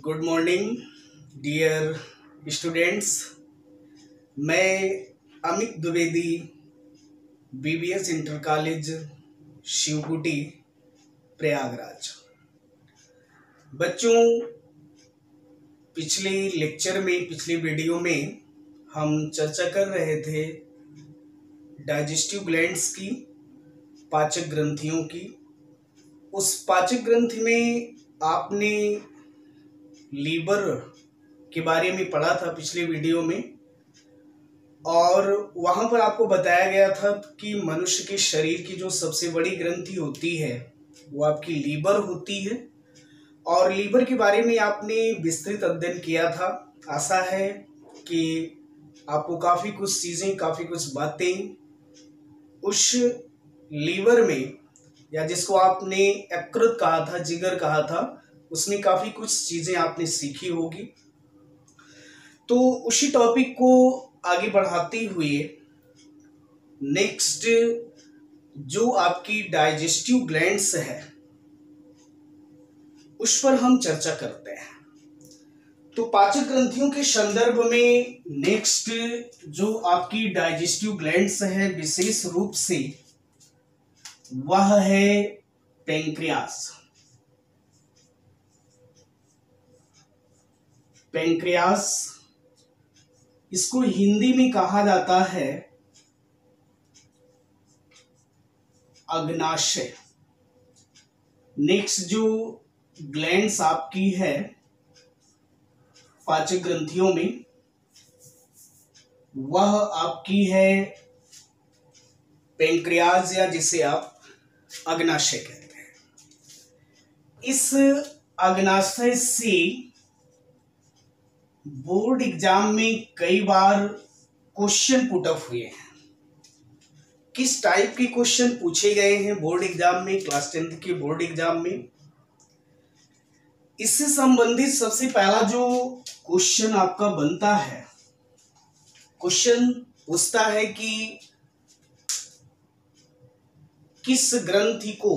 Good morning dear students. मैं Amit Dwivedi BBS inter college Shivkuti Prayagraj. बच्चों, पिछले वीडियो में हम चर्चा कर रहे थे डाइजेस्टिव ग्लैंड्स की, पाचक ग्रंथियों की। उस पाचक ग्रंथि में आपने लीवर के बारे में पढ़ा था पिछले वीडियो में, और वहां पर आपको बताया गया था कि मनुष्य के शरीर की जो सबसे बड़ी ग्रंथि होती है वो आपकी लीवर होती है। और लीवर के बारे में आपने विस्तृत अध्ययन किया था। आशा है कि आपको काफ़ी कुछ बातें उस लीवर में, या जिसको आपने यकृत कहा था, जिगर कहा था, उसमें काफ़ी कुछ चीज़ें आपने सीखी होगी। तो उसी टॉपिक को आगे बढ़ाते हुए नेक्स्ट जो आपकी डाइजेस्टिव ग्लैंड्स है उस पर हम चर्चा करते हैं। तो पाचक ग्रंथियों के संदर्भ में नेक्स्ट जो आपकी डाइजेस्टिव ग्लैंड्स है विशेष रूप से वह है पैंक्रियास। पैंक्रियास, इसको हिंदी में कहा जाता है अग्नाशय। नेक्स्ट जो ग्लैंड्स आपकी है पाचक ग्रंथियों में वह आपकी है पैंक्रियाज, या जिसे आप अग्नाशय कहते हैं। इस अग्नाशय से बोर्ड एग्जाम में कई बार क्वेश्चन पुट अप हुए हैं। किस टाइप के क्वेश्चन पूछे गए हैं बोर्ड एग्जाम में, क्लास 10th के बोर्ड एग्जाम में? इससे संबंधित सबसे पहला जो क्वेश्चन आपका बनता है, क्वेश्चन पूछता है कि किस ग्रंथि को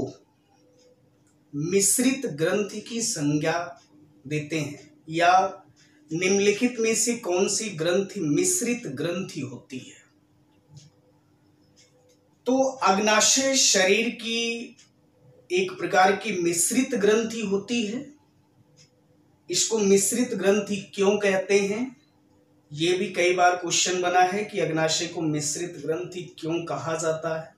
मिश्रित ग्रंथि की संज्ञा देते हैं, या निम्नलिखित में से कौन सी ग्रंथि मिश्रित ग्रंथि होती है? तो अग्नाशय शरीर की एक प्रकार की मिश्रित ग्रंथि होती है। इसको मिश्रित ग्रंथि क्यों कहते हैं, ये भी कई बार क्वेश्चन बना है कि अग्नाशय को मिश्रित ग्रंथि क्यों कहा जाता है।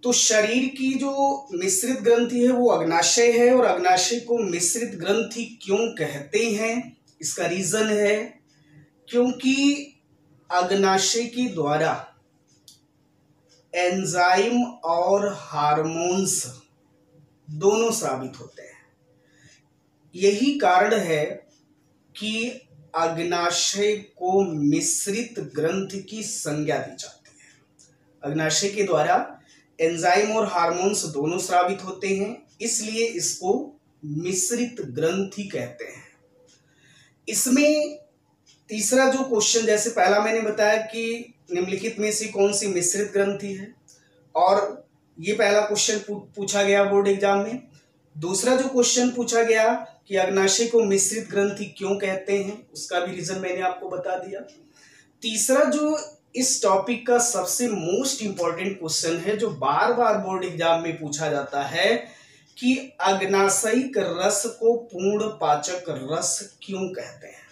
तो शरीर की जो मिश्रित ग्रंथि है वो अग्नाशय है, और अग्नाशय को मिश्रित ग्रंथि क्यों कहते हैं, इसका रीजन है क्योंकि अग्नाशय के द्वारा एंजाइम और हार्मोन्स दोनों स्रावित होते हैं। यही कारण है कि अग्नाशय को मिश्रित ग्रंथि की संज्ञा दी जाती है। अग्नाशय के द्वारा एंजाइम और हार्मोन्स दोनों स्रावित होते हैं, इसलिए इसको मिश्रित ग्रंथि कहते हैं। इसमें तीसरा जो क्वेश्चन, जैसे पहला मैंने बताया कि निम्नलिखित में से कौन सी मिश्रित ग्रंथि है, और ये पहला क्वेश्चन पूछा गया बोर्ड एग्जाम में। दूसरा जो क्वेश्चन पूछा गया कि अग्नाशय को मिश्रित ग्रंथि क्यों कहते हैं, उसका भी रीजन मैंने आपको बता दिया। तीसरा जो इस टॉपिक का सबसे मोस्ट इंपॉर्टेंट क्वेश्चन है, जो बार बार बोर्ड एग्जाम में पूछा जाता है, कि अग्नाशयिक रस को पूर्ण पाचक रस क्यों कहते हैं?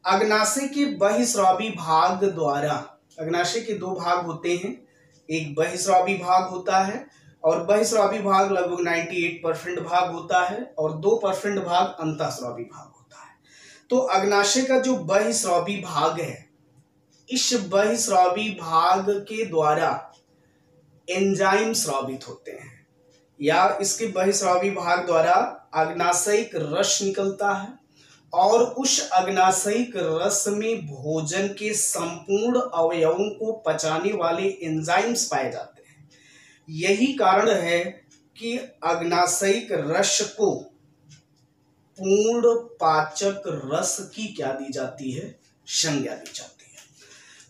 अग्नाशय के बहिस्रावी भाग द्वारा, अग्नाशय के दो भाग होते हैं, एक बहिस्रावी भाग होता है, और बहिस्रावी भाग लगभग 98% भाग होता है, और 2% भाग अंतःस्रावी भाग होता है। तो अग्नाशय का जो बहिस्रावी भाग है, इस बहिस्रावी भाग के द्वारा एंजाइम स्रावित होते हैं, या इसके बहिस्रावी भाग द्वारा अग्नाशयिक रस निकलता है, और उस अग्नाशयिक रस में भोजन के संपूर्ण अवयवों को पचाने वाले एंजाइम्स पाए जाते हैं। यही कारण है कि अग्नाशयिक रस को पूर्ण पाचक रस की क्या दी जाती है, संज्ञा दी जाती है।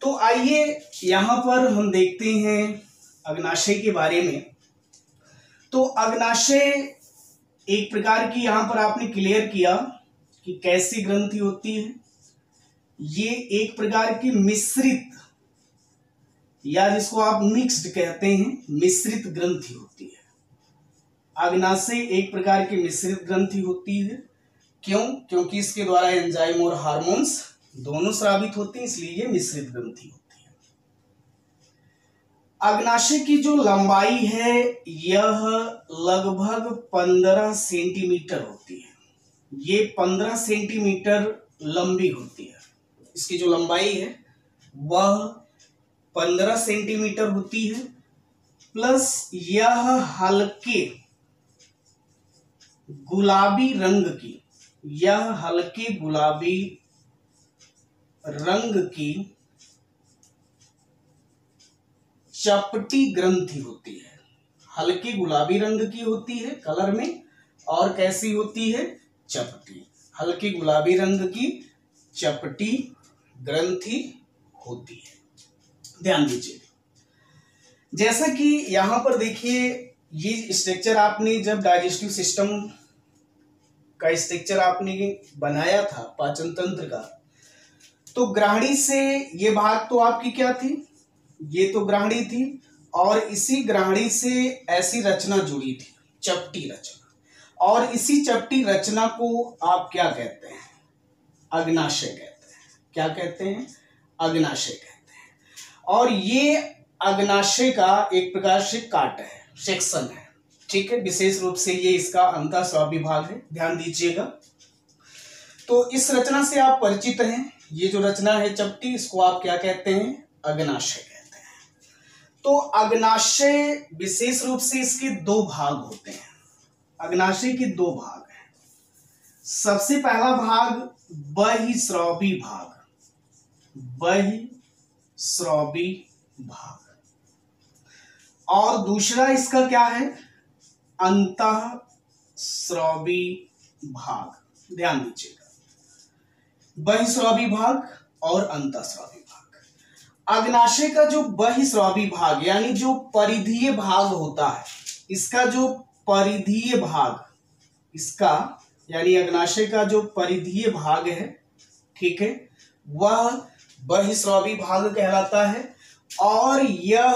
तो आइए यहां पर हम देखते हैं अग्नाशय के बारे में। तो अग्नाशय एक प्रकार की यहां पर आपने क्लियर किया कि कैसी ग्रंथि होती है। ये एक प्रकार की मिश्रित, या जिसको आप मिक्स्ड कहते हैं, मिश्रित ग्रंथि होती है। अग्नाशय एक प्रकार की मिश्रित ग्रंथि होती है। क्यों? क्योंकि इसके द्वारा एंजाइम और हार्मोन्स दोनों स्रावित होते हैं, इसलिए ये मिश्रित ग्रंथि होती है। अग्नाशय की जो लंबाई है यह लगभग 15 सेंटीमीटर होती है। ये 15 सेंटीमीटर लंबी होती है। इसकी जो लंबाई है वह 15 सेंटीमीटर होती है, प्लस यह हल्के गुलाबी रंग की, यह हल्के गुलाबी रंग की चपटी ग्रंथि होती है। हल्के गुलाबी रंग की होती है कलर में, और कैसी होती है? चपटी। हल्के गुलाबी रंग की चपटी ग्रंथि होती है। ध्यान दीजिए, जैसा कि यहां पर देखिए, ये स्ट्रक्चर आपने जब डाइजेस्टिव सिस्टम का स्ट्रक्चर आपने बनाया था पाचन तंत्र का, तो ग्राहणी से ये भाग तो आपकी क्या थी? ये तो ग्राहणी थी, और इसी ग्राहणी से ऐसी रचना जुड़ी थी, चपटी रचना। और इसी चपटी रचना को आप क्या कहते हैं? अग्नाशय कहते हैं। क्या कहते हैं? अग्नाशय कहते हैं। और ये अग्नाशय का एक प्रकार से काट है, सेक्शन है, ठीक है। विशेष रूप से ये इसका अंतःस्रावी भाग है, ध्यान दीजिएगा। तो इस रचना से आप परिचित हैं। ये जो रचना है चपटी, इसको आप क्या कहते हैं? अग्नाशय कहते हैं। तो अग्नाशय विशेष रूप से इसके दो भाग होते हैं। अग्नाशय के दो भाग हैं। सबसे पहला भाग बहिस्रावी भाग, बहिस्रावी भाग, और दूसरा इसका क्या है? अंतःस्रावी भाग। ध्यान दीजिएगा, बहिस्रावी भाग और अंतःस्रावी भाग। अग्नाशय का जो बहिस्रावी भाग यानी जो परिधीय भाग होता है, इसका जो परिधीय भाग, इसका यानी अग्नाशय का जो परिधीय भाग है, ठीक है, वह बहिस्रावी भाग कहलाता है। और यह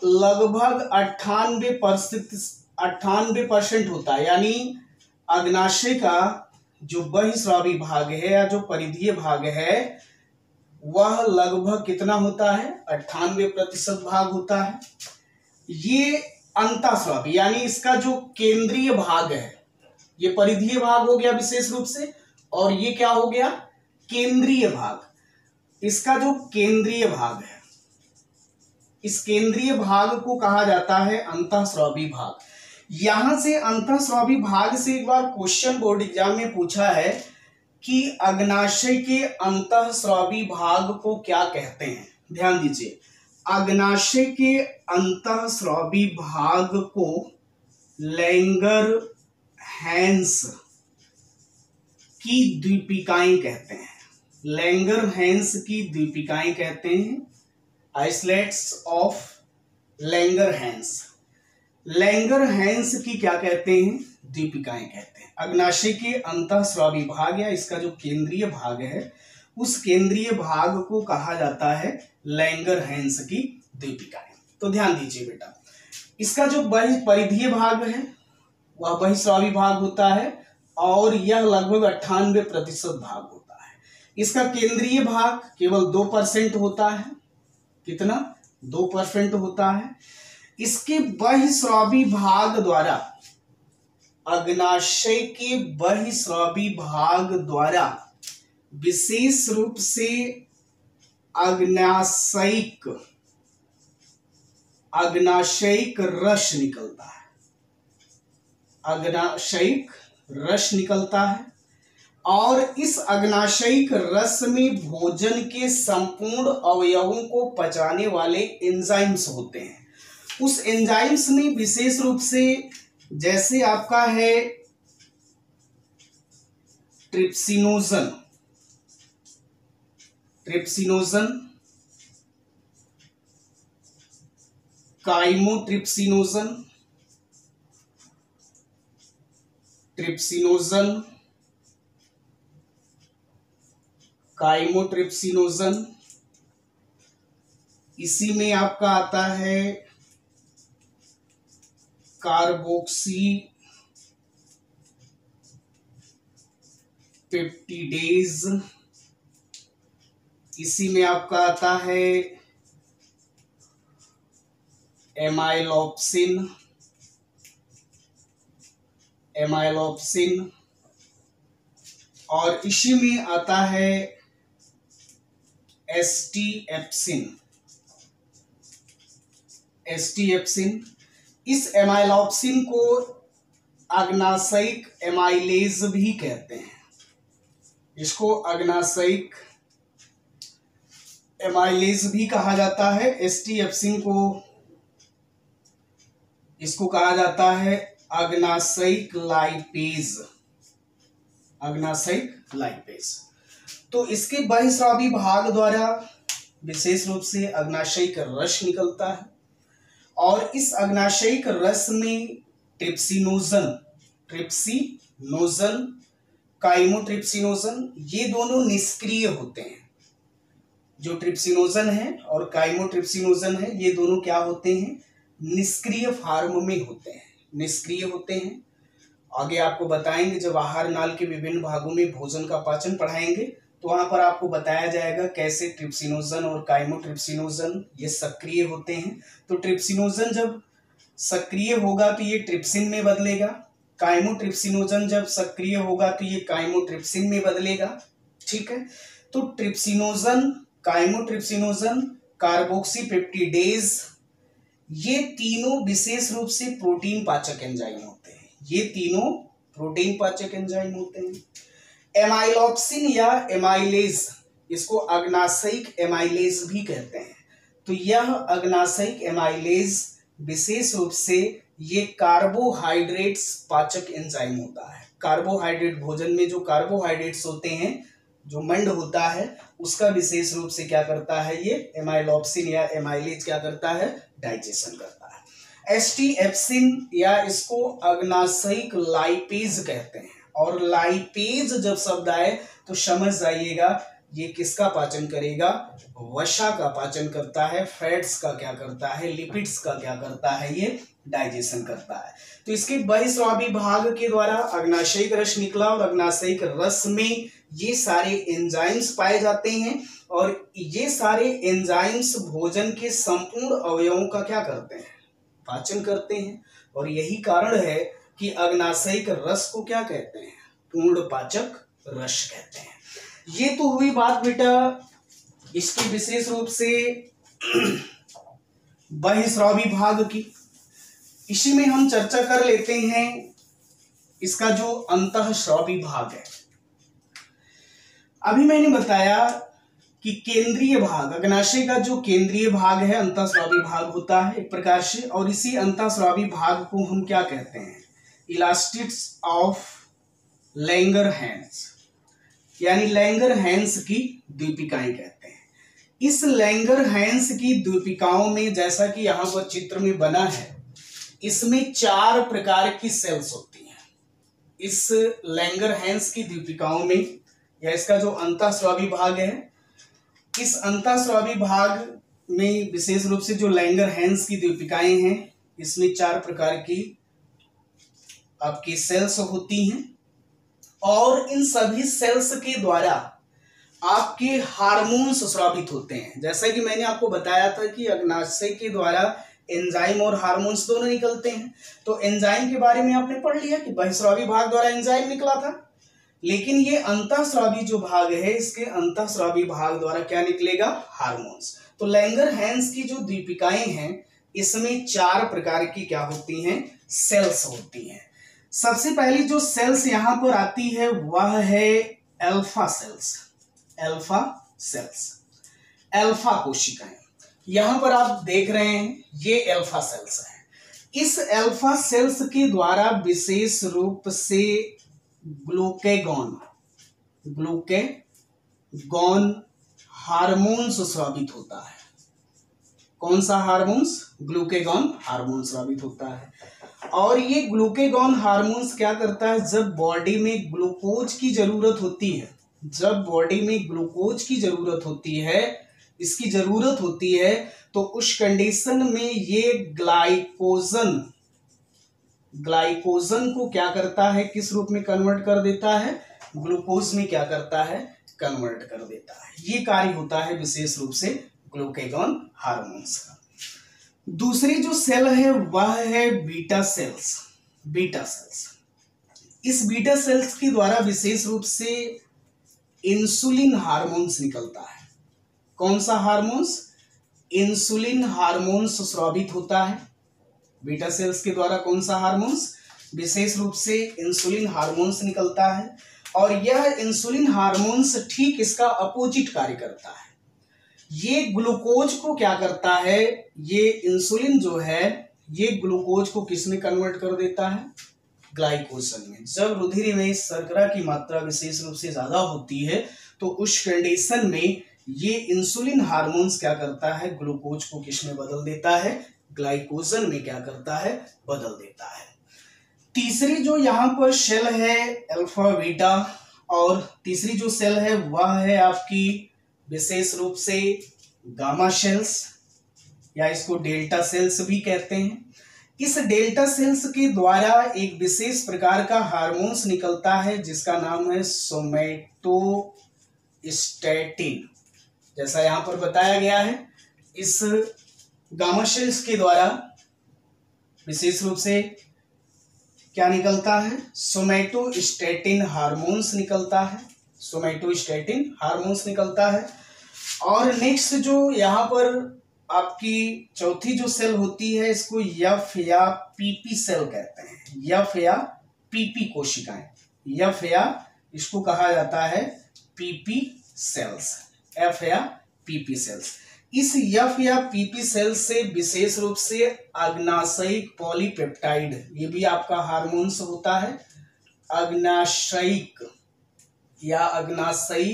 लगभग 98% होता है। यानी अग्नाशय का जो बहिस्रावी भाग है या जो परिधीय भाग है, वह लगभग कितना होता है? 98% भाग होता है। ये अंतःस्रावी यानी इसका जो केंद्रीय भाग है, ये परिधीय भाग हो गया विशेष रूप से, और ये क्या हो गया? केंद्रीय भाग। इसका जो केंद्रीय भाग है, इस केंद्रीय भाग को कहा जाता है अंतःस्रावी भाग। यहां से अंतःस्रावी भाग से एक बार क्वेश्चन बोर्ड एग्जाम में पूछा है कि अग्नाशय के अंतःस्रावी भाग को क्या कहते हैं। ध्यान दीजिए, अग्नाशय के अंतःस्रावी भाग को लैंगरहैंस की द्वीपिकाएं कहते हैं। लैंगरहैंस की द्वीपिकाएं कहते हैं, आइसलेट्स ऑफ लैंगरहैंस। लैंगरहैंस की क्या कहते हैं? द्वीपिकाएं कहते हैं। अग्नाशय के अंतःस्रावी भाग या इसका जो केंद्रीय भाग है, उस केंद्रीय भाग को कहा जाता है लैंगरहैंस की द्वीपिकाएं। तो ध्यान दीजिए बेटा, इसका जो परिधीय भाग है वह बहिस्रावी भाग होता है, और यह लगभग 98% भाग होता है। इसका केंद्रीय भाग केवल 2% होता है। कितना? 2% होता है। इसके बहिस्रावी भाग द्वारा, अग्नाशय के बहिस्रावी भाग द्वारा विशेष रूप से अग्नाशयिक रस निकलता है। अग्नाशयिक रस निकलता है, और इस अग्नाशयिक रस में भोजन के संपूर्ण अवयवों को पचाने वाले एंजाइम्स होते हैं। उस एंजाइम्स में विशेष रूप से जैसे आपका है ट्रिप्सिनोजन, काइमोट्रिप्सिनोजन, ट्रिप्सिनोजन, काइमोट्रिप्सिनोजन, इसी में आपका आता है कार्बोक्सी पेप्टिडेज, इसी में आपका आता है एमाइलोप्सिन, और इसी में आता है एस्टीएप्सिन। इस एमाइलोप्सिन को अग्नाशयिक एमाइलेज भी कहते हैं। इसको अग्नाशयिक एमाइलेज भी कहा जाता है। एस्टीएप्सिन को इसको कहा जाता है अग्नाशयिक लाइपेज। तो इसके बहिस्रावी भाग द्वारा विशेष रूप से अग्नाशयिक रस निकलता है और इस अग्नाशयिक रस में ट्रिप्सिनोजन, काइमोट्रिप्सिनोजन, ये दोनों निष्क्रिय होते हैं। जो ट्रिप्सिनोजन है और काइमोट्रिप्सिनोजन है, ये दोनों क्या होते हैं? निष्क्रिय फॉर्म में होते हैं। आगे आपको बताएंगे, जब आहार नाल के विभिन्न भागों में भोजन का पाचन पढ़ाएंगे तो वहां पर आपको बताया जाएगा कैसे ट्रिप्सिनोजन और काइमोट्रिप्सिनोजन ये सक्रिय होते हैं। तो ट्रिप्सिनोजन जब सक्रिय होगा तो ये ट्रिप्सिन में बदलेगा, काइमोट्रिप्सिनोजन जब सक्रिय होगा तो ये काइमोट्रिप्सिन में बदलेगा। ठीक है, तो ट्रिप्सिनोजन, काइमोट्रिप्सिनोजन, कार्बोक्सीपेप्टिडेज, ये तीनों विशेष रूप से प्रोटीन पाचक एंजाइम होते हैं। एमाइलोप्सिन या एमाइलेज, इसको अग्नाशयिक एमाइलेज भी कहते हैं। तो यह अग्नाशयिक एमाइलेज विशेष रूप से ये कार्बोहाइड्रेट्स पाचक एंजाइम होता है। कार्बोहाइड्रेट, भोजन में जो कार्बोहाइड्रेट्स होते हैं, जो मंड होता है, उसका विशेष रूप से क्या करता है? ये एमाइलोप्सिन या एमाइलेज क्या करता है? डाइजेशन करता है। एस्टीएप्सिन या इसको अग्नाशयिक लाइपेज कहते हैं। और लाइपेज जब शब्द आए तो समझ जाइएगा ये किसका पाचन करेगा? वसा का पाचन करता है। फैट्स का क्या करता है? लिपिड्स का क्या करता है? ये डाइजेशन करता है। तो इसके बहिस्रावी भाग के द्वारा अग्नाशयिक रस निकला और अग्नाशयिक रस में ये सारे एंजाइम्स पाए जाते हैं और ये सारे एंजाइम्स भोजन के संपूर्ण अवयवों का क्या करते हैं? पाचन करते हैं। और यही कारण है कि अग्नाशयिक रस को क्या कहते हैं? पूर्ण पाचक रस कहते हैं। ये तो हुई बात बेटा इसके विशेष रूप से बहिस्रावी भाग की। इसी में हम चर्चा कर लेते हैं इसका जो अंतःस्रावी भाग है। अभी मैंने बताया कि केंद्रीय भाग, अग्नाशय का जो केंद्रीय भाग है अंतःस्रावी भाग होता है एक प्रकार से, और इसी अंतःस्रावी भाग को हम क्या कहते हैं? इलास्टिक्स ऑफ लैंगरहैंस, यानी लैंगरहैंस की द्वीपिकाएं कहते हैं। इस लैंगरहैंस की द्वीपिकाओं में, जैसा कि यहाँ पर चित्र में बना है, इसमें 4 प्रकार की सेल्स होती हैं। इस लैंगरहैंस की द्वीपिकाओं में, या इसका जो अंतःस्रावी भाग है, इस अंतःस्रावी भाग में विशेष रूप से जो लैंगरहैंस की द्वीपिकाएं हैं, इसमें 4 प्रकार की आपकी सेल्स होती हैं और इन सभी सेल्स के द्वारा आपके हार्मोन्स स्रावित होते हैं। जैसा कि मैंने आपको बताया था कि अग्नाशय के द्वारा एंजाइम और हार्मोन्स दोनों निकलते हैं। तो एंजाइम के बारे में आपने पढ़ लिया कि बहिस्रावी भाग द्वारा एंजाइम निकला था, लेकिन ये अंतःस्रावी जो भाग है, इसके अंतःस्रावी भाग द्वारा क्या निकलेगा? हार्मोन्स। तो लैंगरहैंस की जो द्वीपिकाएं हैं, इसमें 4 प्रकार की क्या होती हैं? सेल्स होती हैं। सबसे पहली जो सेल्स यहां पर आती है वह है अल्फा सेल्स। अल्फा कोशिकाएं यहां पर आप देख रहे हैं, ये अल्फा सेल्स हैं। इस अल्फा सेल्स के द्वारा विशेष रूप से ग्लूकेगॉन हार्मोन्स स्रावित होता है। कौन सा हार्मोन्स? ग्लूकेगॉन हार्मोन स्रावित होता है। और ये ग्लूकेगॉन हार्मोन्स क्या करता है, जब बॉडी में ग्लूकोज की जरूरत होती है, जब बॉडी में ग्लूकोज की जरूरत होती है, इसकी जरूरत होती है, तो उस कंडीशन में ये ग्लाइकोजन को क्या करता है, किस रूप में कन्वर्ट कर देता है, ग्लूकोज में क्या करता है, कन्वर्ट कर देता है। ये कार्य होता है विशेष रूप से ग्लूकेगॉन हार्मोन्स का। दूसरी जो सेल है वह है बीटा सेल्स। इस बीटा सेल्स के द्वारा विशेष रूप से इंसुलिन हार्मोन्स निकलता है। कौन सा हार्मोन्स, इंसुलिन हार्मोन्स स्रावित होता है बीटा सेल्स के द्वारा। कौन सा हार्मोन्स, विशेष रूप से इंसुलिन हार्मोन्स निकलता है। और यह इंसुलिन हार्मोन्स ठीक इसका अपोजिट कार्य करता है। ये ग्लूकोज को क्या करता है, ये इंसुलिन जो है ये ग्लूकोज को किस में कन्वर्ट कर देता है, ग्लाइकोजन में। जब रुधिर में शर्करा की मात्रा विशेष रूप से ज्यादा होती है तो उस कंडीशन में ये इंसुलिन हार्मोन्स क्या करता है, ग्लूकोज को किस में बदल देता है, ग्लाइकोजन में क्या करता है, बदल देता है। तीसरी जो यहाँ पर सेल है अल्फा बीटा, और तीसरी जो सेल है वह है आपकी विशेष रूप से गामा सेल्स, या इसको डेल्टा सेल्स भी कहते हैं। इस डेल्टा सेल्स के द्वारा एक विशेष प्रकार का हार्मोन्स निकलता है जिसका नाम है सोमैटोस्टैटिन। जैसा यहाँ पर बताया गया है, इस गामा सेल्स के द्वारा विशेष रूप से क्या निकलता है, सोमैटोस्टैटिन हार्मोन्स निकलता है, सोमैटोस्टैटिन हार्मोन्स निकलता है। और नेक्स्ट जो यहाँ पर आपकी चौथी जो सेल होती है इसको यफ या पीपी सेल कहते हैं, यफ या पीपी कोशिकाएं, यफ या इसको कहा जाता है पीपी सेल्स, एफ या पीपी सेल्स। इस यफ या पीपी सेल से विशेष रूप से अग्नाशयिक पॉलीपेप्टाइड, ये भी आपका हार्मोन्स होता है, अग्नाशयिक या अग्नाशयी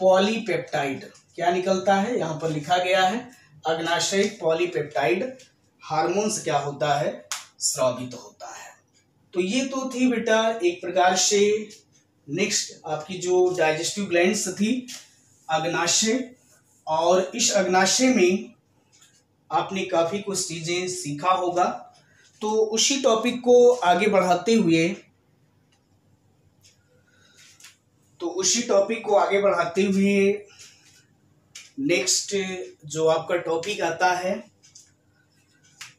पॉलीपेप्टाइड क्या निकलता है, यहां पर लिखा गया है अग्नाशयिक पॉलीपेप्टाइड हार्मोन्स क्या होता है, स्रावित होता है। तो ये तो थी बेटा एक प्रकार से नेक्स्ट आपकी जो डाइजेस्टिव ग्लैंड्स थी अग्नाशय, और इस अग्नाशय में आपने काफी कुछ चीजें सीखा होगा। तो उसी टॉपिक को आगे बढ़ाते हुए नेक्स्ट जो आपका टॉपिक आता है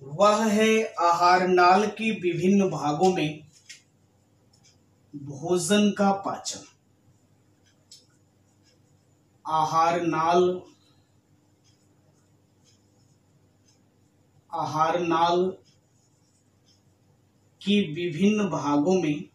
वह है आहार नाल के विभिन्न भागों में भोजन का पाचन। आहार नाल की विभिन्न भागों में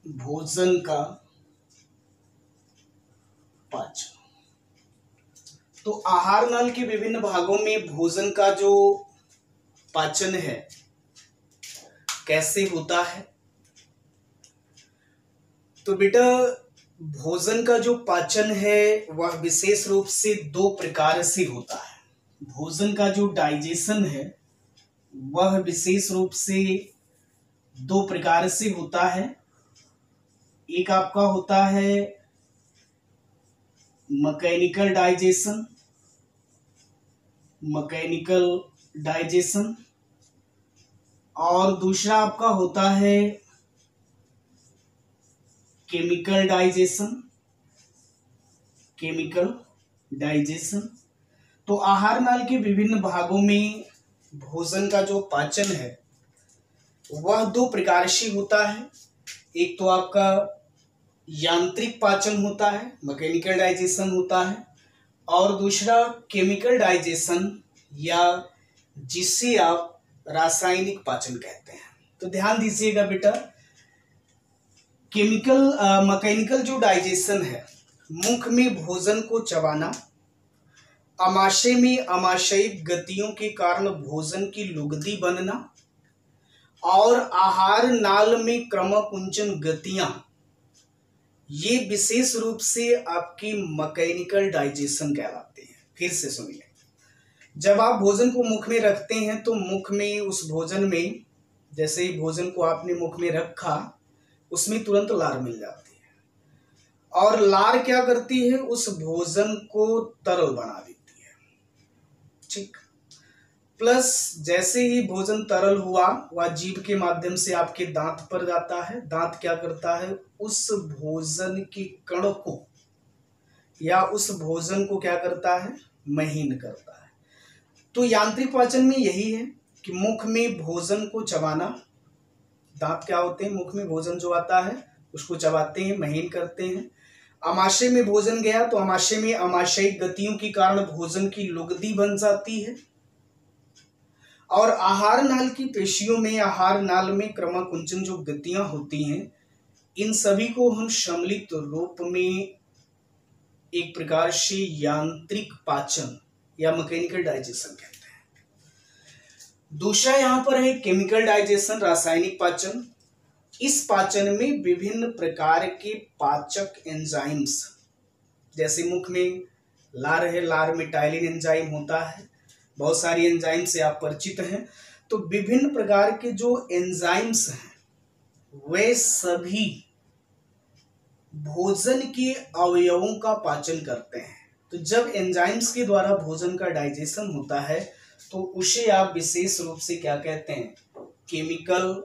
भोजन का पाचन। तो आहार नाल के विभिन्न भागों में भोजन का जो पाचन है कैसे होता है, तो बेटा भोजन का जो पाचन है वह विशेष रूप से दो प्रकार से होता है। भोजन का जो डाइजेशन है वह विशेष रूप से दो प्रकार से होता है। एक आपका होता है मैकेनिकल डाइजेशन, और दूसरा आपका होता है केमिकल डाइजेशन। तो आहार नाल के विभिन्न भागों में भोजन का जो पाचन है वह दो प्रकार से होता है। एक तो आपका यांत्रिक पाचन होता है, मैकेनिकल डाइजेशन होता है, और दूसरा केमिकल डाइजेशन या जिसे आप रासायनिक पाचन कहते हैं। तो ध्यान दीजिएगा बेटा, मैकेनिकल जो डाइजेशन है, मुख में भोजन को चबाना, आमाशय में आमाशयिक गतियों के कारण भोजन की लुगदी बनना, और आहार नाल में क्रमकुंचन गतियां, ये विशेष रूप से आपकी मैकेनिकल डाइजेशन कहलाते हैं। फिर से सुनिए, जब आप भोजन को मुख में रखते हैं तो मुख में उस भोजन में, जैसे ही भोजन को आपने मुख में रखा, उसमें तुरंत लार मिल जाती है और लार क्या करती है, उस भोजन को तरल बना देती है। ठीक, प्लस जैसे ही भोजन तरल हुआ, वह जीभ के माध्यम से आपके दांत पर जाता है। दांत क्या करता है, उस भोजन के कण को या उस भोजन को क्या करता है, महीन करता है। तो यांत्रिक पाचन में यही है कि मुख में भोजन को चबाना, दांत क्या होते हैं, मुख में भोजन जो आता है उसको चबाते हैं, महीन करते हैं। आमाशय में भोजन गया तो आमाशय में आमाशयिक गतियों के कारण भोजन की लुगदी बन जाती है और आहार नाल की पेशियों में, आहार नाल में क्रमकुंचन जो गतियां होती हैं, इन सभी को हम सम्मिलित रूप में एक प्रकार से यांत्रिक पाचन या मैकेनिकल डाइजेशन कहते हैं। दूसरा यहां पर है केमिकल डाइजेशन, रासायनिक पाचन। इस पाचन में विभिन्न प्रकार के पाचक एंजाइम्स, जैसे मुख में लार है, लार में टाइलिन एंजाइम होता है, बहुत सारी एंजाइम से आप परिचित हैं। तो विभिन्न प्रकार के जो एंजाइम्स हैं वे सभी भोजन के अवयवों का पाचन करते हैं। तो जब एंजाइम्स के द्वारा भोजन का डाइजेशन होता है तो उसे आप विशेष रूप से क्या कहते हैं, केमिकल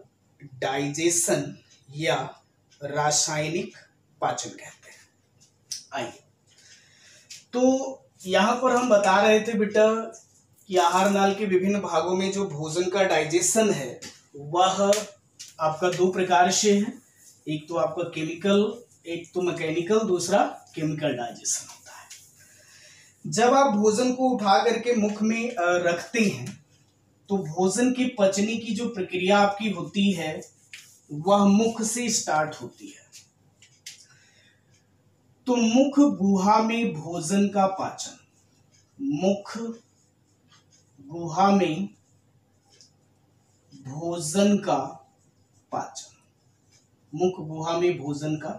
डाइजेशन या रासायनिक पाचन कहते हैं। आइए, तो यहां पर हम बता रहे थे बेटा कि आहार नाल के विभिन्न भागों में जो भोजन का डाइजेशन है वह आपका दो प्रकार से है, एक तो आपका केमिकल, एक तो मैकेनिकल, दूसरा केमिकल डाइजेशन होता है। जब आप भोजन को उठा करके मुख में रखते हैं तो भोजन की पचने की जो प्रक्रिया आपकी होती है वह मुख से स्टार्ट होती है। तो मुख गुहा में भोजन का पाचन, मुख गुहा में भोजन का पाचन, मुख गुहा में भोजन का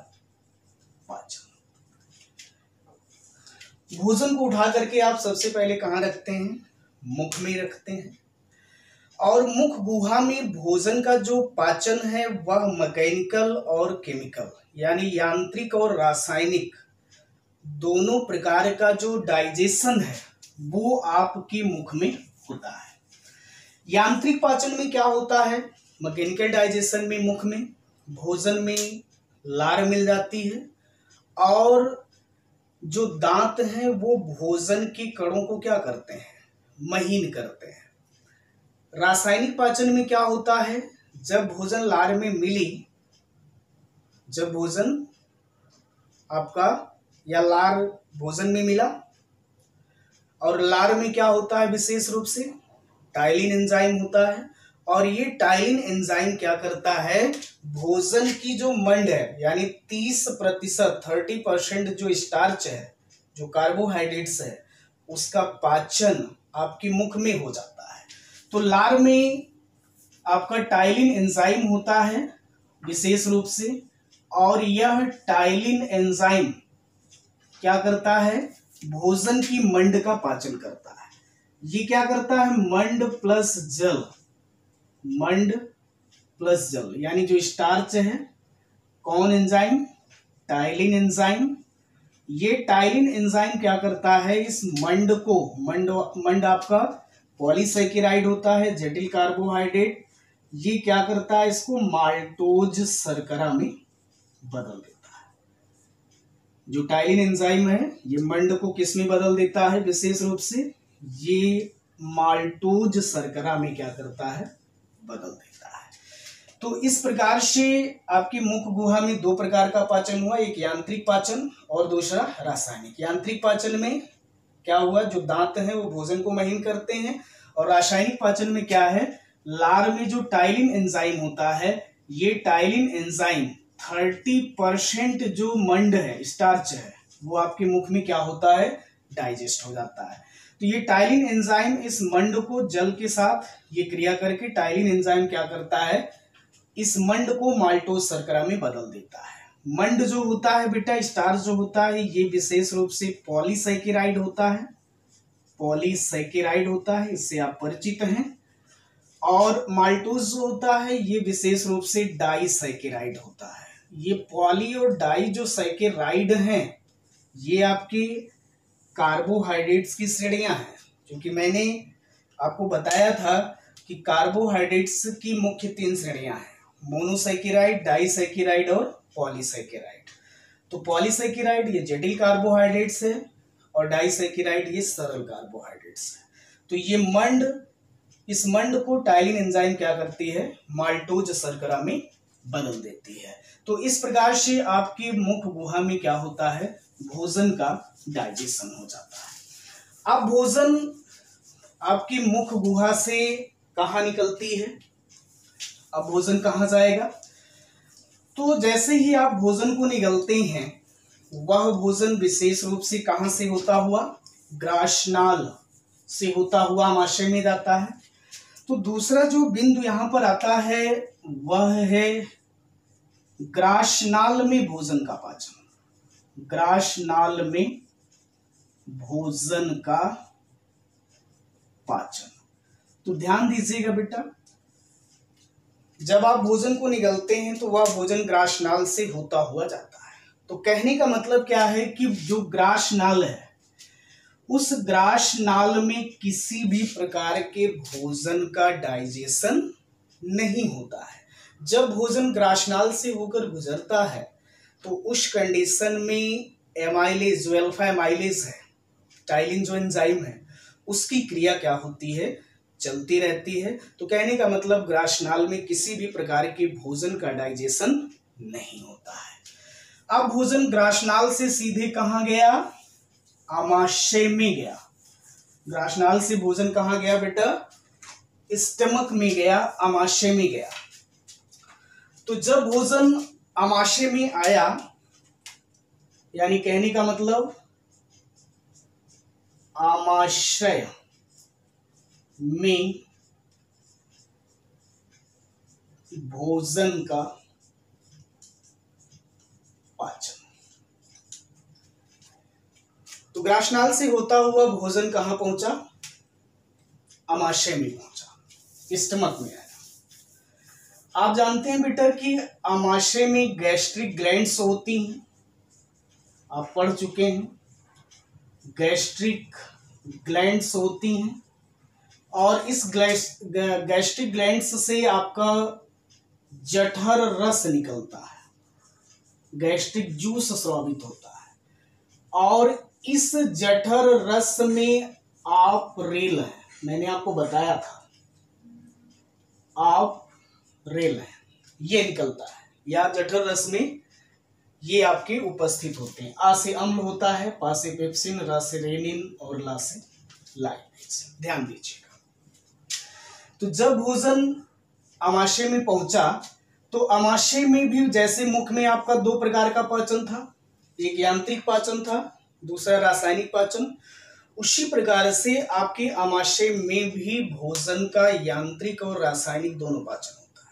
पाचन। भोजन को उठा करके आप सबसे पहले कहाँ रखते हैं, मुख में रखते हैं। और मुख गुहा में भोजन का जो पाचन है वह मैकेनिकल और केमिकल यानी यांत्रिक और रासायनिक दोनों प्रकार का जो डाइजेशन है वो आपके मुख में होता है। यांत्रिक पाचन में क्या होता है, मैकेनिकल डाइजेशन में मुख में भोजन में लार मिल जाती है और जो दांत हैं वो भोजन के कणों को क्या करते हैं, महीन करते हैं। रासायनिक पाचन में क्या होता है, जब भोजन लार में मिली, जब भोजन आपका या लार भोजन में मिला और लार में क्या होता है, विशेष रूप से टाइलिन एंजाइम होता है और ये टाइलिन एंजाइम क्या करता है, भोजन की जो मंड है यानी 30% 30% जो स्टार्च है, जो कार्बोहाइड्रेट्स है, उसका पाचन आपके मुख में हो जाता है। तो लार में आपका टाइलिन एंजाइम होता है विशेष रूप से और यह टाइलिन एंजाइम क्या करता है, भोजन की मंड का पाचन करता है। ये क्या करता है, मंड प्लस जल, मंड प्लस जल यानी जो स्टार्च है, कौन एंजाइम, टाइलिन एंजाइम। ये टाइलिन एंजाइम क्या करता है, इस मंड को, मंड आपका पॉलीसैकेराइड होता है, जटिल कार्बोहाइड्रेट, ये क्या करता है, इसको माल्टोज शर्करा में बदल देता है। जो टाइलिन एंजाइम है ये मंड को किस में बदल देता है, विशेष रूप से ये माल्टोज शर्करा में क्या करता है, बदल देता है। तो इस प्रकार से आपकी मुख गुहा में दो प्रकार का पाचन हुआ, एक यांत्रिक पाचन और दूसरा रासायनिक। यांत्रिक पाचन में क्या हुआ, जो दांत हैं वो भोजन को महीन करते हैं और रासायनिक पाचन में क्या है, लार में जो टाइलिन एंजाइम होता है, ये टाइलिन एंजाइम 30% जो मंड है, स्टार्च है, वो आपके मुख में क्या होता है, डाइजेस्ट हो जाता है। तो ये टाइलिन एंजाइम इस मंड को जल के साथ ये क्रिया करके टाइलिन एंजाइम क्या करता है, इस मंड को माल्टोज शर्करा में बदल देता है। मंड जो होता है बेटा, स्टार्च जो होता है, ये विशेष रूप से पॉलीसैकेराइड होता है, पॉलीसैकेराइड होता है, इससे आप परिचित हैं। और माल्टोज जो होता है ये विशेष रूप से डाइसैकेराइड होता है। ये पॉली और डाई जो सैकेराइड हैं ये आपके कार्बोहाइड्रेट्स की श्रेणियां हैं, क्योंकि मैंने आपको बताया था कि कार्बोहाइड्रेट्स की मुख्य 3 श्रेणियां हैं, मोनोसैकेराइड, डाइसैकेराइड और पॉलीसैकेराइड। तो पॉलीसैकेराइड ये जटिल कार्बोहाइड्रेट्स है और डाइसैकेराइड ये सरल कार्बोहाइड्रेट्स है। तो ये मंड, इस मंड को टाइलिन एंजाइम क्या करती है, माल्टोज शर्करा में बदल देती है। तो इस प्रकार से आपकी मुख गुहा में क्या होता है, भोजन का डाइजेशन हो जाता है। अब भोजन आपकी मुख गुहा से कहाँ निकलती है, अब भोजन कहाँ जाएगा, तो जैसे ही आप भोजन को निगलते हैं वह भोजन विशेष रूप से कहाँ से होता हुआ, ग्रासनाल से होता हुआ आमाशय में जाता है। तो दूसरा जो बिंदु यहां पर आता है वह है ग्रासनाल में भोजन का पाचन, ग्रासनाल में भोजन का पाचन। तो ध्यान दीजिएगा बेटा, जब आप भोजन को निगलते हैं तो वह भोजन ग्रासनाल से होता हुआ जाता है। तो कहने का मतलब क्या है कि जो ग्रासनाल है उस ग्रासनाल में किसी भी प्रकार के भोजन का डाइजेशन नहीं होता है। जब भोजन ग्रासनाल से होकर गुजरता है तो उस कंडीशन में एमाइलेज, जो अल्फा एमाइलेज है, टाइलिन जो एंजाइम है, उसकी क्रिया क्या होती है, चलती रहती है। तो कहने का मतलब ग्रासनाल में किसी भी प्रकार के भोजन का डाइजेशन नहीं होता है। अब भोजन ग्रासनाल से सीधे कहाँ गया, आमाशय में गया। ग्रासनाल से भोजन कहाँ गया बेटा, स्टमक में गया, आमाशय में गया। तो जब भोजन आमाशय में आया, यानी कहने का मतलब आमाशय में भोजन का पाचन, तो ग्रासनाल से होता हुआ भोजन कहां पहुंचा, आमाशय में पहुंचा, स्टमक में आया। आप जानते हैं बेटा कि आमाशय में गैस्ट्रिक ग्लैंड्स होती हैं, आप पढ़ चुके हैं, गैस्ट्रिक ग्लैंड्स होती हैं और इस गैस्ट्रिक ग्लैंड्स से आपका जठर रस निकलता है, गैस्ट्रिक जूस स्रावित होता है और इस जठर रस में आप रेल है, मैंने आपको बताया था, आप रेल है, ये निकलता है, या जठर रस में ये आपके उपस्थित होते हैं। आ से अम्ल होता है, पा से पेप्सिन, रा से रेनिन और ला से लाइपेज। ध्यान दीजिएगा। तो जब भोजन आमाशय में पहुंचा तो आमाशय में भी जैसे मुख में आपका 2 प्रकार का पाचन था, एक यांत्रिक पाचन था, दूसरा रासायनिक पाचन, उसी प्रकार से आपके आमाशय में भी भोजन का यांत्रिक और रासायनिक दोनों पाचन होता है।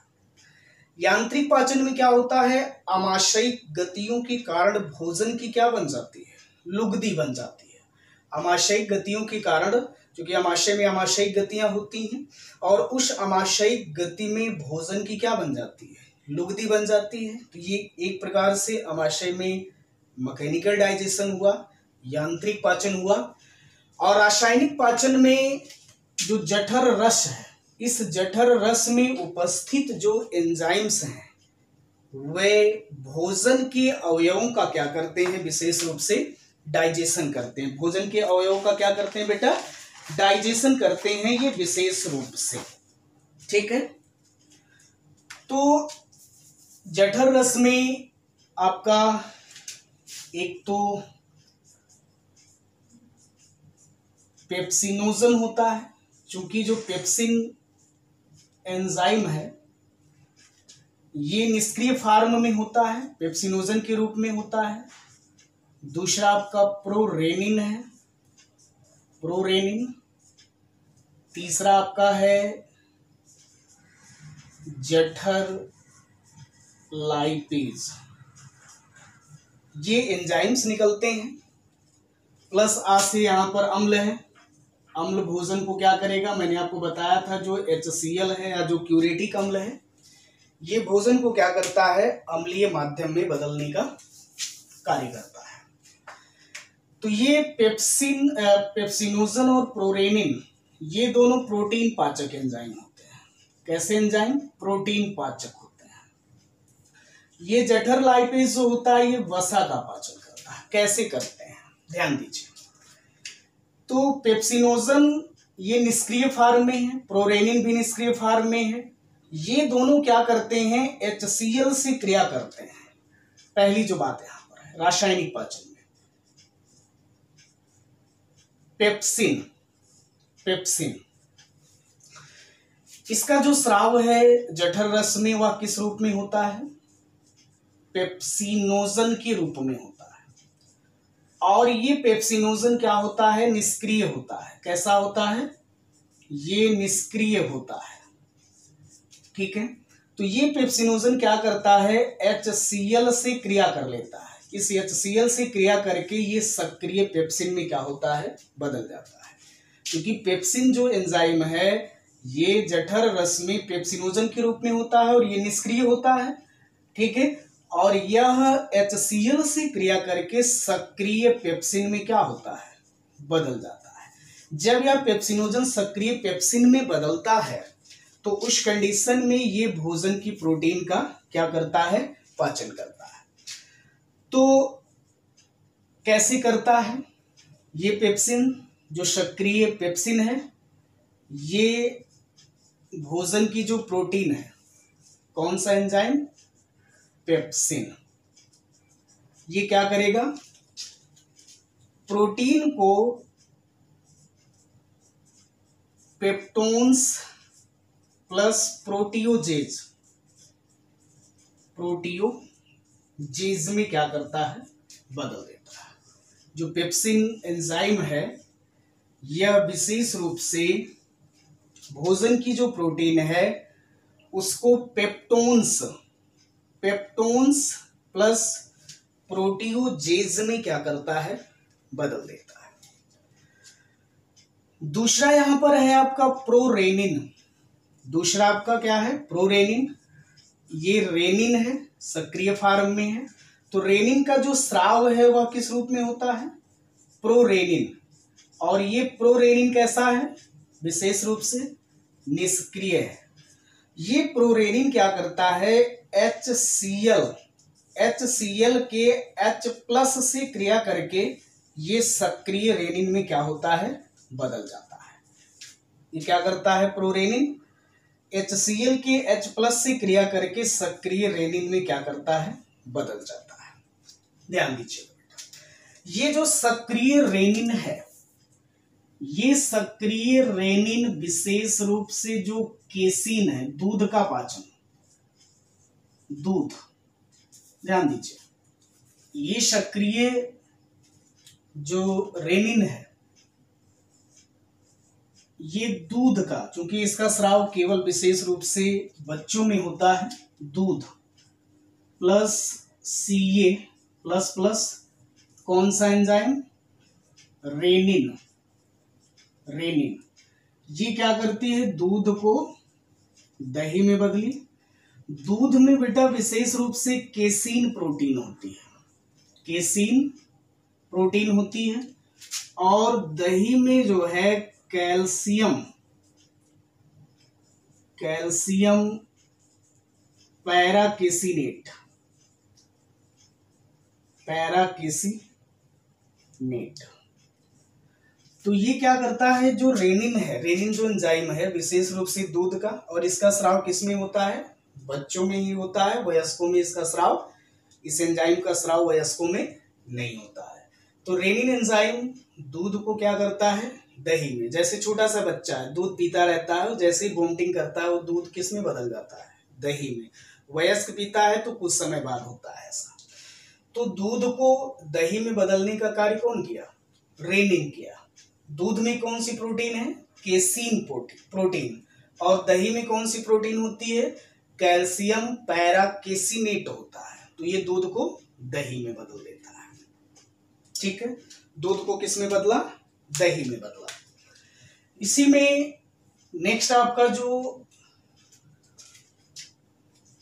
यांत्रिक पाचन में क्या होता है, आमाशयिक गतियों के कारण भोजन की क्या बन जाती है, लुगदी बन जाती है। आमाशयिक गतियों के कारण, क्योंकि आमाशय में आमाशयिक गतियां होती हैं और उस आमाशयिक गति में भोजन की क्या बन जाती है, लुगदी बन जाती है। तो ये एक प्रकार से आमाशय में मैकेनिकल डाइजेशन हुआ, यांत्रिक पाचन हुआ। और रासायनिक पाचन में जो जठर रस है, इस जठर रस में उपस्थित जो एंजाइम्स हैं वे भोजन के अवयवों का क्या करते हैं, विशेष रूप से डाइजेशन करते हैं। भोजन के अवयवों का क्या करते हैं बेटा, डाइजेशन करते हैं ये विशेष रूप से, ठीक है। तो जठर रस में आपका एक तो पेप्सिनोजन होता है, चूंकि जो पेप्सिन एंजाइम है ये निष्क्रिय फॉर्म में होता है, पेप्सिनोजन के रूप में होता है। दूसरा आपका प्रोरेनिन है, प्रोरेनिन, तीसरा आपका है जठर लाइपेज। ये एंजाइम्स निकलते हैं, प्लस आ से यहाँ पर अम्ल है। अम्ल भोजन को क्या करेगा, मैंने आपको बताया था, जो HCl है या जो क्यूरेटिक अम्ल है, ये भोजन को क्या करता है, अम्लीय माध्यम में बदलने का कार्य करता है। तो ये पेप्सिनोजन और प्रोरेनिन, ये दोनों प्रोटीन पाचक एंजाइम होते हैं। कैसे एंजाइम, प्रोटीन पाचक होते हैं। ये जठर लाइपेज जो होता है, ये वसा का पाचन करता है। कैसे करते हैं, ध्यान दीजिए। तो पेप्सिनोजन ये निष्क्रिय फॉर्म में है, प्रोरेनिन भी निष्क्रिय फॉर्म में है। ये दोनों क्या करते हैं, HCl से क्रिया करते हैं। पहली जो बात यहां पर है रासायनिक पाचन में, पेप्सिन, इसका जो स्राव है जठर रस में, वह किस रूप में होता है, पेप्सिनोजन के रूप में होता है। और ये पेप्सिनोजन क्या होता है, निष्क्रिय होता है। कैसा होता है, ये निष्क्रिय होता है। ठीक है, तो ये पेप्सिनोजन क्या करता है, HCl से क्रिया कर लेता है। इस HCl से क्रिया करके ये सक्रिय पेप्सिन में क्या होता है, बदल जाता है। क्योंकि पेप्सिन जो एंजाइम है, ये जठर रस में पेप्सिनोजन के रूप में होता है और ये निष्क्रिय होता है। ठीक है, और यह HCl से क्रिया करके सक्रिय पेप्सिन में क्या होता है, बदल जाता है। जब यह पेप्सिनोजन सक्रिय पेप्सिन में बदलता है, तो उस कंडीशन में ये भोजन की प्रोटीन का क्या करता है, पाचन करता है। तो कैसे करता है, ये पेप्सिन जो सक्रिय पेप्सिन है, ये भोजन की जो प्रोटीन है, कौन सा एंजाइम, पेप्सिन, ये क्या करेगा, प्रोटीन को पेप्टोन्स प्लस प्रोटीओजेज में क्या करता है, बदल देता है। जो पेप्सिन एंजाइम है, यह विशेष रूप से भोजन की जो प्रोटीन है उसको पेप्टोन्स प्लस प्रोटीओजेज में क्या करता है, बदल देता है। दूसरा यहां पर है आपका प्रोरेनिन। दूसरा आपका क्या है, प्रोरेनिन। ये रेनिन है, सक्रिय फॉर्म में है। तो रेनिन का जो स्राव है वह किस रूप में होता है, प्रोरेनिन। और ये प्रोरेनिन कैसा है, विशेष रूप से निष्क्रिय है। ये प्रोरेनिन क्या करता है, HCl के H+ से क्रिया करके ये सक्रिय रेनिन में क्या होता है, बदल जाता है। ये क्या करता है, प्रोरेनिन HCl के H+ से क्रिया करके सक्रिय रेनिन में क्या करता है, बदल जाता है। ध्यान दीजिए, ये जो सक्रिय रेनिन है, ये सक्रिय रेनिन विशेष रूप से जो केसीन है, दूध का पाचन, दूध, ध्यान दीजिए, ये सक्रिय जो रेनिन है, ये दूध का, क्योंकि इसका स्राव केवल विशेष रूप से बच्चों में होता है, दूध प्लस Ca प्लस कौन सा एंजाइम, रेनिन। ये क्या करती है, दूध को दही में बदली। दूध में बेटा विशेष रूप से केसीन प्रोटीन होती है, केसीन प्रोटीन होती है। और दही में जो है कैल्शियम पैराकेसिनेट। तो ये क्या करता है, जो रेनिन है, रेनिन जो एंजाइम है विशेष रूप से दूध का, और इसका स्राव किसमें होता है, बच्चों में ही होता है। वयस्कों में इसका स्राव, इस एंजाइम का स्राव वयस्कों में नहीं होता है। तो रेनिन एंजाइम दूध को क्या करता है, दही में, जैसे छोटा सा बच्चा है दूध पीता रहता है, जैसे ही वोमिटिंग करता है वो दूध किस में बदल जाता है, दही में। वयस्क पीता है तो कुछ समय बाद होता है ऐसा। तो दूध को दही में बदलने का कार्य कौन किया, रेनिन किया। दूध में कौन सी प्रोटीन है? Casein protein. और दही में कौन सी प्रोटीन होती है? कैल्शियम पैराकेसिनेट होता है। तो ये दूध को दही में बदल देता है। ठीक है, दूध को किस में बदला? दही में बदला। इसी में नेक्स्ट आपका जो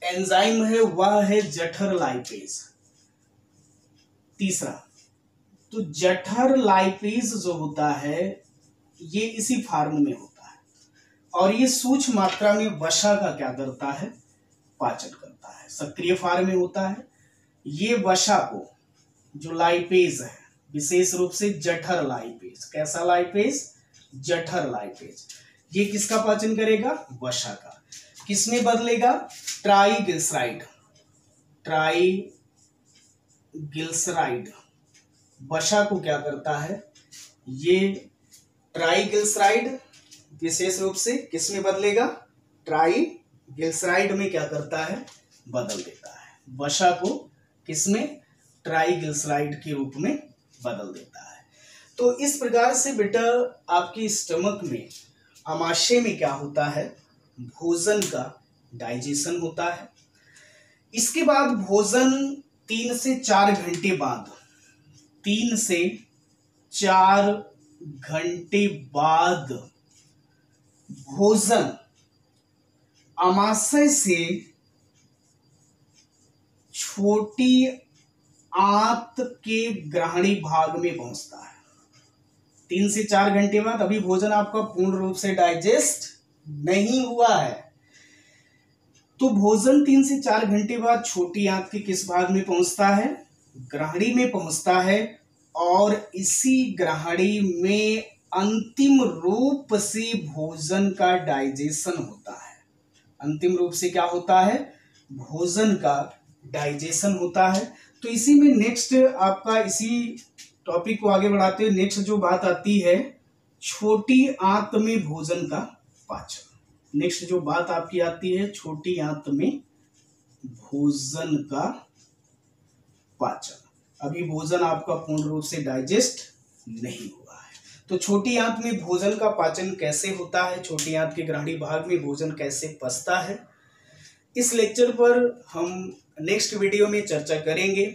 एंजाइम है वह है जठर लाइपेज। तीसरा, तो जठर लाइपेज जो होता है ये इसी फॉर्म में होता है और ये सूक्ष्म मात्रा में वसा का क्या करता है? पाचन करता है। सक्रिय फॉर्म में होता है। ये वसा को, जो लाइपेज है, विशेष रूप से जठर लाइपेज, कैसा लाइपेज? जठर लाइपेज, ये किसका पाचन करेगा? वसा का। किसमें बदलेगा? ट्राइग्लिसराइड। ट्राइग्लिसराइड वसा को क्या करता है? ये ट्राइग्लिसराइड विशेष रूप से किसमें बदलेगा? ट्राइग्लिसराइड में क्या करता है? बदल देता है। वसा को किसमें? ट्राइग्लिसराइड के रूप में बदल देता है। तो इस प्रकार से बेटा आपके स्टमक में, आमाशय में क्या होता है? भोजन का डाइजेशन होता है। इसके बाद भोजन 3 से 4 घंटे बाद, 3 से 4 घंटे बाद भोजन आमाशय से छोटी आंत के ग्रहणी भाग में पहुंचता है। 3 से 4 घंटे बाद अभी भोजन आपका पूर्ण रूप से डाइजेस्ट नहीं हुआ है, तो भोजन 3 से 4 घंटे बाद छोटी आंत के किस भाग में पहुंचता है? ग्रहणी में पहुंचता है। और इसी ग्रहणी में अंतिम रूप से भोजन का डाइजेशन होता है। अंतिम रूप से क्या होता है? भोजन का डाइजेशन होता है। तो इसी में नेक्स्ट आपका, इसी टॉपिक को आगे बढ़ाते हुए नेक्स्ट जो बात आती है, छोटी आंत में भोजन का पाचन। नेक्स्ट जो बात आपकी आती है, छोटी आंत में भोजन का पाचन। अभी भोजन आपका पूर्ण रूप से डाइजेस्ट नहीं हुआ है, तो छोटी आंत में भोजन का पाचन कैसे होता है, छोटी आंत के ग्रहणी भाग में भोजन कैसे पचता है, इस लेक्चर पर हम नेक्स्ट वीडियो में चर्चा करेंगे।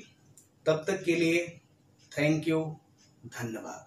तब तक के लिए थैंक यू, धन्यवाद।